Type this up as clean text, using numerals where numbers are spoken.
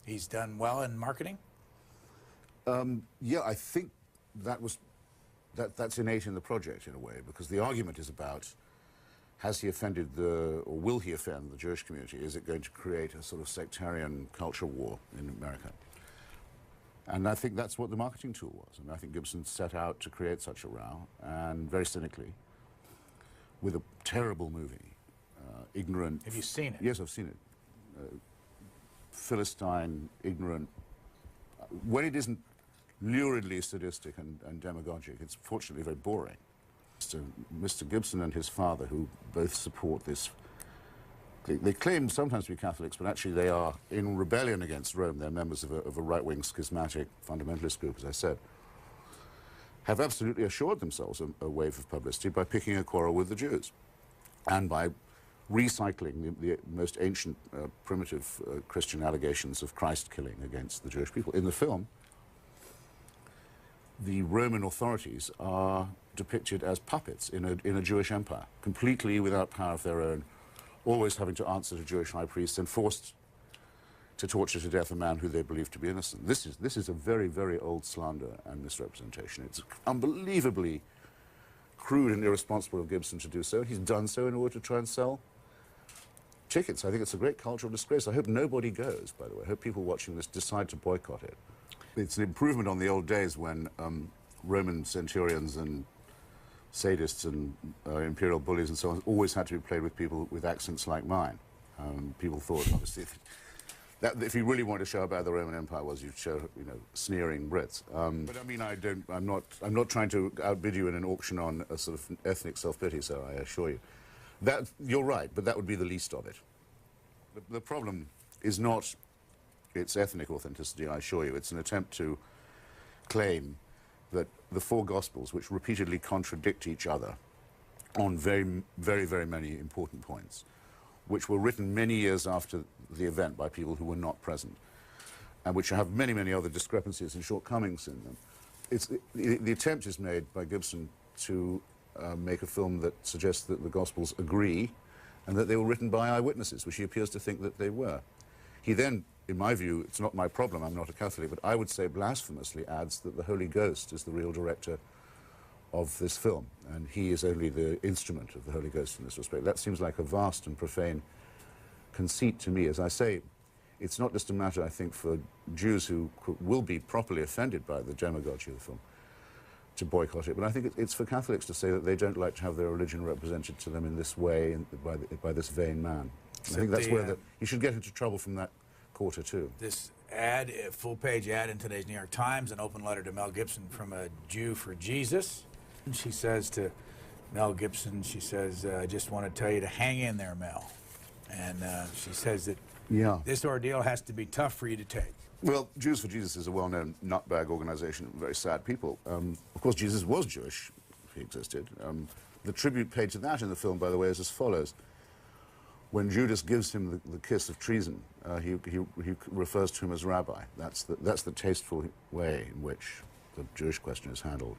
He's done well in marketing? Yeah, I think that's innate in the project in a way, because the argument is about, has he offended or will he offend the Jewish community? Is it going to create a sort of sectarian culture war in America? And I think that's what the marketing tool was. And I think Gibson set out to create such a row, and very cynically, with a terrible movie, ignorant. Have you seen it? Yes, I've seen it. Philistine, ignorant. When it isn't luridly sadistic and demagogic, it's fortunately very boring. So Mr. Gibson and his father, who both support this, they claim sometimes to be Catholics, but actually they are in rebellion against Rome. They're members of a right-wing schismatic fundamentalist group, as I said, have absolutely assured themselves a wave of publicity by picking a quarrel with the Jews and by recycling the most ancient, primitive Christian allegations of Christ killing against the Jewish people. In the film, the Roman authorities are depicted as puppets in a Jewish empire, completely without power of their own, always having to answer to Jewish high priests and forced to torture to death a man who they believe to be innocent. This is a very, very old slander and misrepresentation. It's unbelievably crude and irresponsible of Gibson to do so. He's done so in order to try and sell tickets. I think it's a great cultural disgrace. I hope nobody goes, by the way. I hope people watching this decide to boycott it. It's an improvement on the old days when Roman centurions and sadists and imperial bullies and so on always had to be played with people with accents like mine. People thought, obviously, that if you really wanted to show how bad the Roman Empire was, you'd show, sneering Brits. But I mean, I'm not trying to outbid you in an auction on a sort of ethnic self-pity, sir, I assure you. You're right, but that would be the least of it. The problem is not its ethnic authenticity, I assure you. It's an attempt to claim that the four Gospels, which repeatedly contradict each other on very, very, very many important points, which were written many years after the event by people who were not present, and which have many, many other discrepancies and shortcomings in them. The attempt is made by Gibson to make a film that suggests that the Gospels agree and that they were written by eyewitnesses, which he appears to think that they were. He then, in my view, it's not my problem, I'm not a Catholic, but I would say blasphemously adds that the Holy Ghost is the real director of this film, and he is only the instrument of the Holy Ghost in this respect. That seems like a vast and profane conceit to me. As I say, it's not just a matter, I think, for Jews who will be properly offended by the demagogy of the film to boycott it, but I think it's for Catholics to say that they don't like to have their religion represented to them in this way and by this vain man. I think that's where he should get into trouble from that quarter too. This ad, a full-page ad in today's New York Times, an open letter to Mel Gibson from a Jew for Jesus. And she says to Mel Gibson, she says, I just want to tell you to hang in there, Mel. And she says that this ordeal has to be tough for you to take. Well, Jews for Jesus is a well-known nutbag organization, very sad people. Of course, Jesus was Jewish, if he existed. The tribute paid to that in the film, by the way, is as follows. When Judas gives him the kiss of treason, he refers to him as rabbi. That's the tasteful way in which the Jewish question is handled.